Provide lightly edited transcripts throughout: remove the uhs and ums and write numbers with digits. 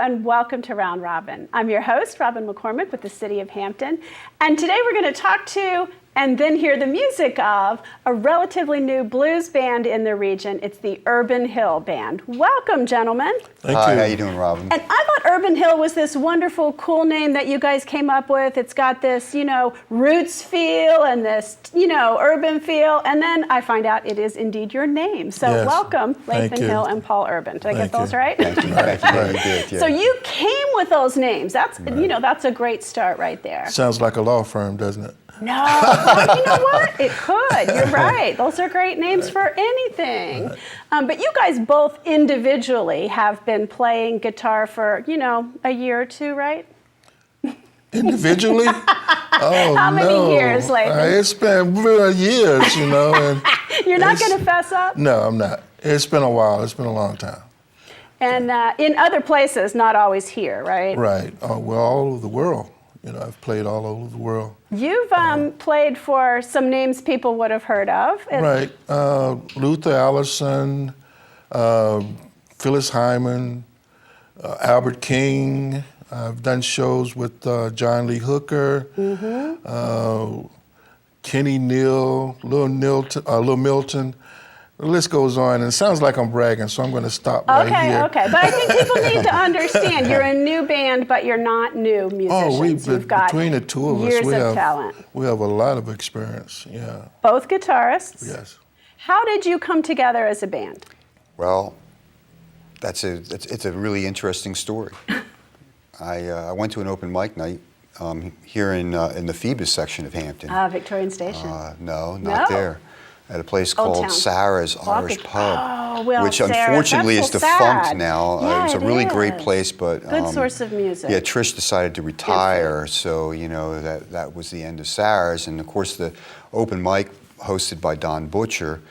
and welcome to Round Robin. I'm your host, Robin McCormick with the City of Hampton, and today we're going to talk to and then hear the music of a relatively new blues band in the region. It's the Urban Hill Band. Welcome, gentlemen. Thank Hi, you. how you doing, Robin? And I thought Urban Hill was this wonderful, cool name that you guys came up with. It's got this, roots feel and this, urban feel. And then I find out it is indeed your name. So Yes. welcome, Thank Lathan you. Hill and Paul Urban. Did I get Thank those you. right? Thank you. Thank you. Yeah, you did, yeah. So you came with those names. That's, that's a great start right there. Sounds like a law firm, doesn't it? No, well, you know what? It could. You're right. Those are great names for anything. Right. But you guys both individually have been playing guitar for, a year or two, right? Individually? Oh, How many years, Lathan? It's been real years, And You're not going to fess up? No, I'm not. It's been a while. It's been a long time. And in other places, not always here, right? Right. Well, all over the world. I've played all over the world. You've played for some names people would have heard of. Right. Luther Allison, Phyllis Hyman, Albert King. I've done shows with John Lee Hooker, Kenny Neal, Lil Milton. The list goes on, and it sounds like I'm bragging, so I'm going to stop right here. Okay. But I think people need to understand you're a new band, but you're not new musicians. You've got between the two of us, years of talent. We have a lot of experience. Yeah. Both guitarists. Yes. How did you come together as a band? Well, it's a really interesting story. I went to an open mic night here in the Phoebus section of Hampton. Victorian Station. No, not there. At a place called Sarah's Irish Pub, which Sarah, unfortunately is that's so defunct sad. now. Yeah, it was a it really is. great place, but Good source of music. Yeah, Trish decided to retire, so that was the end of Sarah's. And of course, the open mic hosted by Don Butcher,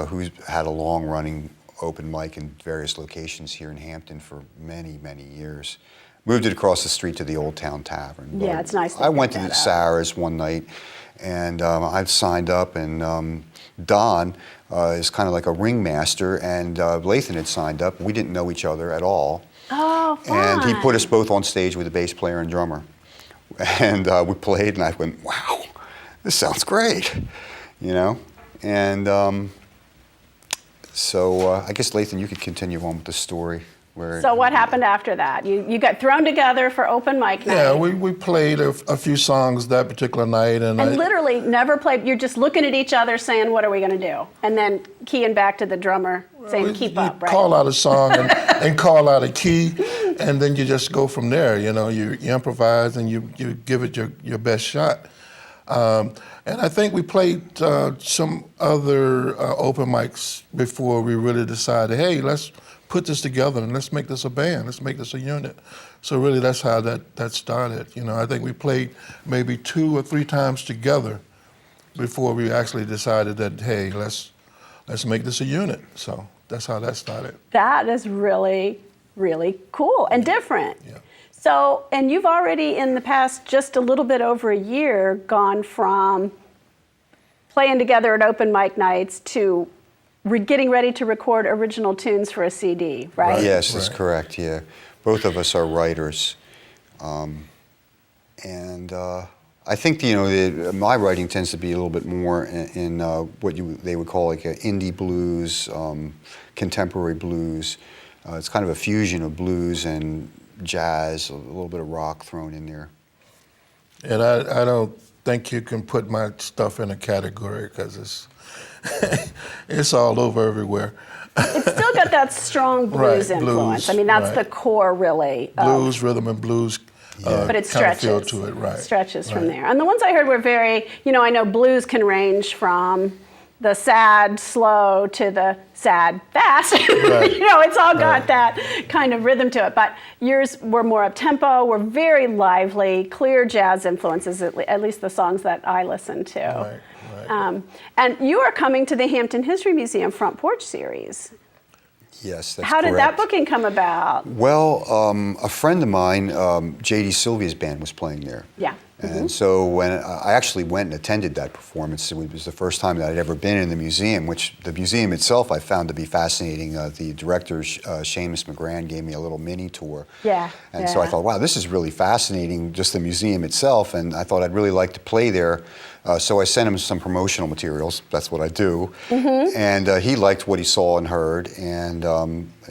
who's had a long-running open mic in various locations here in Hampton for many, many years. Moved it across the street to the Old Town Tavern. Yeah, it's nice. I went to Sarah's one night, and I signed up, and Don is kind of like a ringmaster, and Lathan had signed up. We didn't know each other at all. Oh, fun. And he put us both on stage with a bass player and drummer. And we played, and I went, wow, this sounds great, And so I guess, Lathan, you could continue on with the story. So what happened after that? You got thrown together for open mic night. Yeah, we played a few songs that particular night. And literally never played. You're just looking at each other saying, what are we going to do? And then keying back to the drummer saying, keep up, right? Call out a song and call out a key, and then you just go from there. You improvise and you give it your best shot. And I think we played some other open mics before we really decided, hey, let's put this together and let's make this a band. Let's make this a unit. So really, that's how that started. I think we played maybe 2 or 3 times together before we actually decided that, hey, let's make this a unit. So that's how that started. That is really, really cool and different. Yeah. So, and you've already in the past just a little bit over a year gone from playing together at open mic nights to getting ready to record original tunes for a CD, right? Yes, that's correct, yeah. Both of us are writers. And I think, my writing tends to be a little bit more in what they would call like indie blues, contemporary blues. It's kind of a fusion of blues and jazz, a little bit of rock thrown in there. And I don't think you can put my stuff in a category because it's all over everywhere. It's still got that strong blues influence. Blues, I mean, that's the core, really. Blues, rhythm and blues. But it stretches. Kind of feel to it, right? Stretches from there. And the ones I heard were very, I know blues can range from the sad, slow to the sad, fast. Right. It's all got that kind of rhythm to it. But yours were more up-tempo, were very lively, clear jazz influences, at least the songs that I listened to. Right. And you are coming to the Hampton History Museum Front Porch series. Yes, that's How did that correct. booking come about? Well, a friend of mine, J.D. Sylvia's band was playing there. Yeah. And so when I actually went and attended that performance, it was the first time that I'd ever been in the museum, which the museum itself I found to be fascinating. The director, Seamus McGran, gave me a little mini tour. Yeah. And so I thought, wow, this is really fascinating, just the museum itself, and I thought I'd really like to play there. So I sent him some promotional materials, that's what I do. And he liked what he saw and heard, and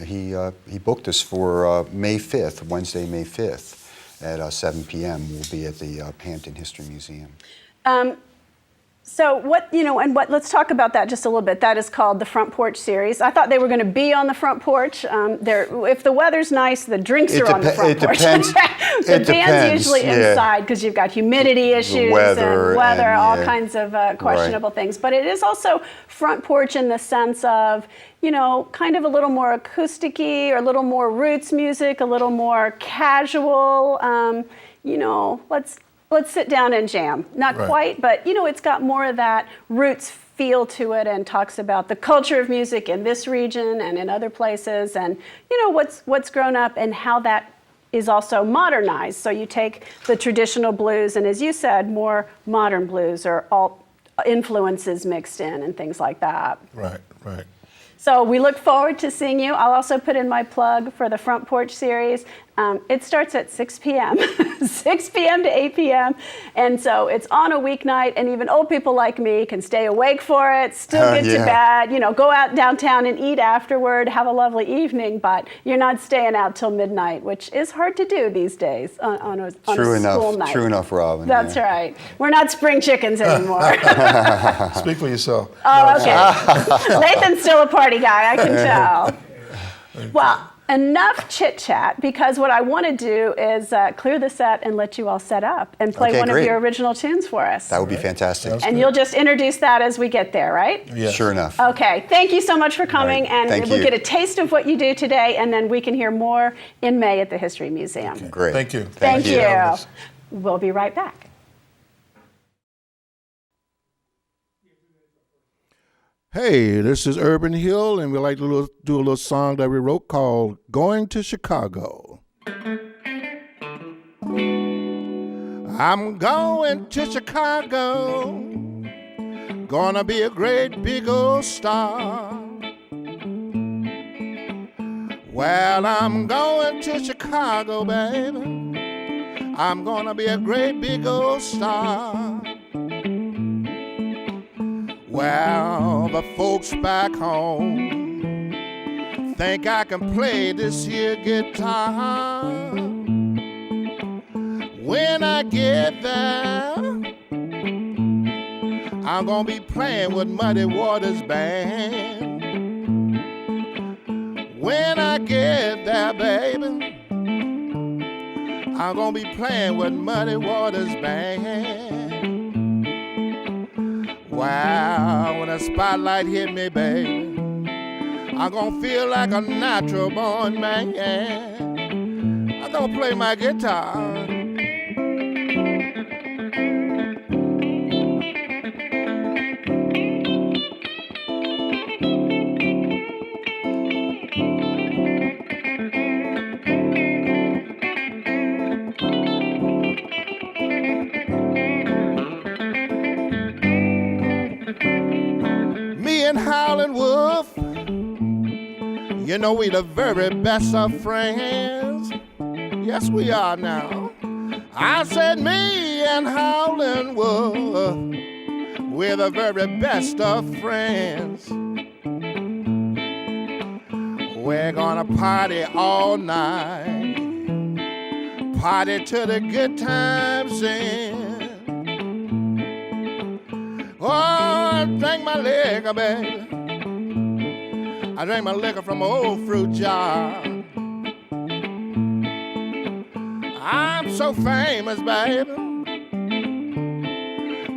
he booked us for May 5th, Wednesday, May 5th. At 7 p.m. We'll be at the Hampton History Museum. So let's talk about that just a little bit. That is called the Front Porch series. I thought they were going to be on the front porch. If the weather's nice, the drinks are on the front porch. Depends. The band's usually inside because you've got humidity issues and all kinds of questionable things. But it is also front porch in the sense of, kind of a little more acoustic-y or a little more roots music, a little more casual, let's sit down and jam. Not quite, but it's got more of that roots feel to it and talks about the culture of music in this region and in other places and what's grown up and how that is also modernized. So you take the traditional blues and, as you said, more modern blues or alt influences mixed in and things like that. Right. So we look forward to seeing you. I'll also put in my plug for the Front Porch series. It starts at 6 p.m., 6 p.m. to 8 p.m. And so it's on a weeknight, and even old people like me can stay awake for it, still get to bed, go out downtown and eat afterward, have a lovely evening, but you're not staying out till midnight, which is hard to do these days on a school night. True enough, Robin. That's right. We're not spring chickens anymore. Speak for yourself. Oh, okay. Lathan's still a party guy, I can tell. Well, enough chit-chat, because what I want to do is clear the set and let you all set up and play one of your original tunes for us. That would be fantastic. And you'll just introduce that as we get there, right? Yes. Sure enough. Okay. Thank you so much for coming, and we'll get a taste of what you do today, and then we can hear more in May at the History Museum. Okay. Great. Thank you. Thank you. We'll be right back. Hey, this is Urban Hill, and we like to do a little song that we wrote called Going to Chicago. I'm going to Chicago, gonna be a great big old star. Well, I'm going to Chicago, baby, I'm gonna be a great big old star. Well, the folks back home think I can play this here guitar. When I get there, I'm gonna be playing with Muddy Waters Band. When I get there, baby, I'm gonna be playing with Muddy Waters Band. Wow, when the spotlight hit me, baby, I'm gonna feel like a natural born man. I'm gonna play my guitar. Me and Howlin' Wolf, you know we the very best of friends. Yes, we are now. I said me and Howlin' Wolf, we're the very best of friends. We're gonna party all night, party till the good times end. Oh, I drank my liquor, baby. I drank my liquor from an old fruit jar. I'm so famous, baby.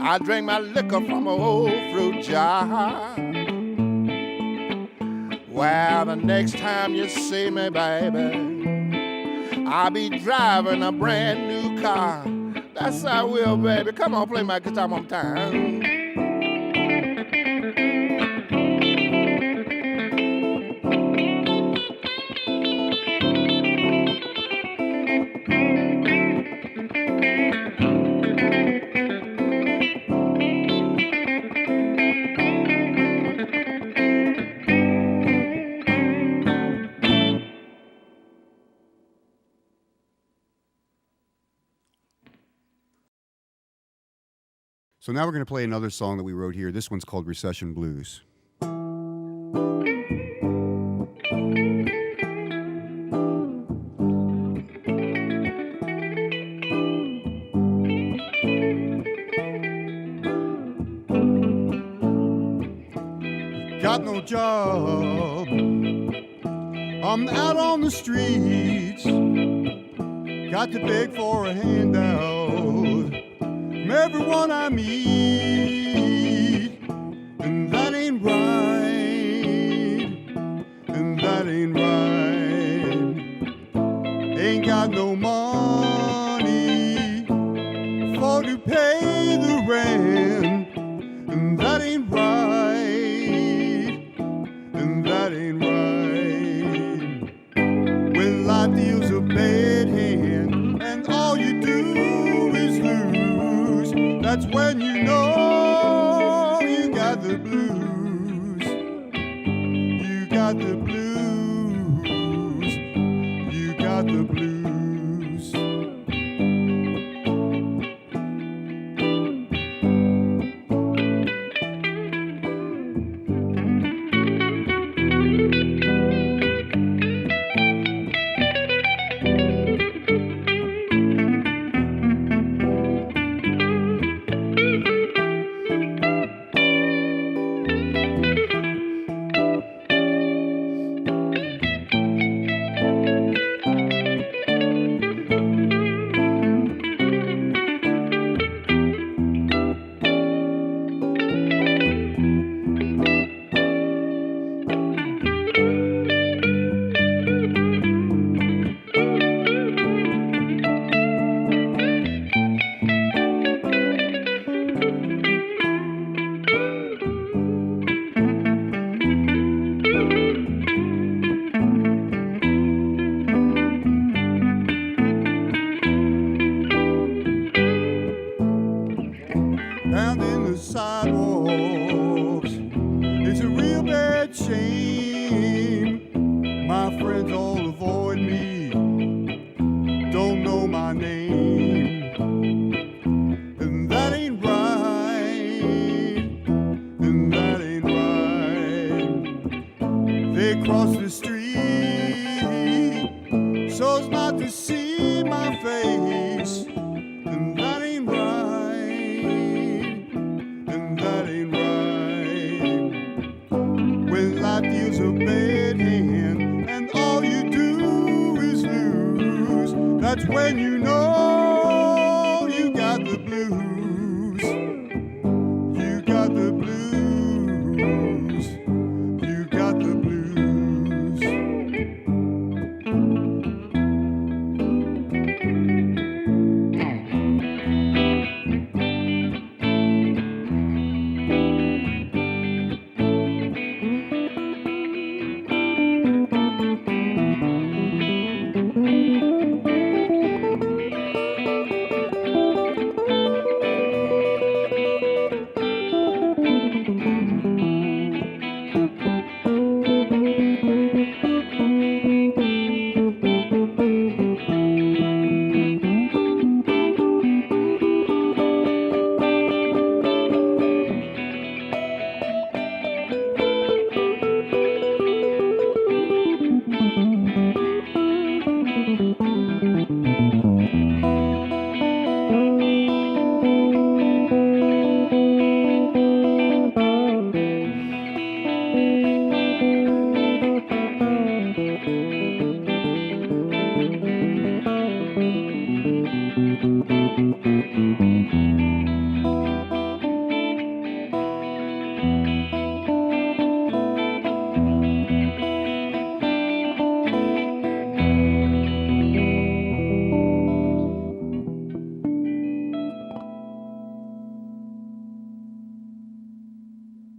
I drank my liquor from an old fruit jar. Well, the next time you see me, baby, I'll be driving a brand new car. That's how I will, baby. Come on, play my guitar one time. So now we're going to play another song that we wrote here. This one's called Recession Blues. Got no job, I'm out on the streets, got to beg for a handout from everyone I meet, and that ain't right, and that ain't right. Ain't got no money for to pay the rent, and that ain't right, and that ain't right. When life deals a bad hand and all you do is lose, that's when you know you got the blues. You got the blues. You got the blues. Pounding the sidewalks, it's a real bad shame. My friends all avoid me, don't know my name, and that ain't right, and that ain't right. They cross the street so as not to see my face, and that ain't right, and that ain't right. When life deals a bad hand and all you do is lose, that's when you know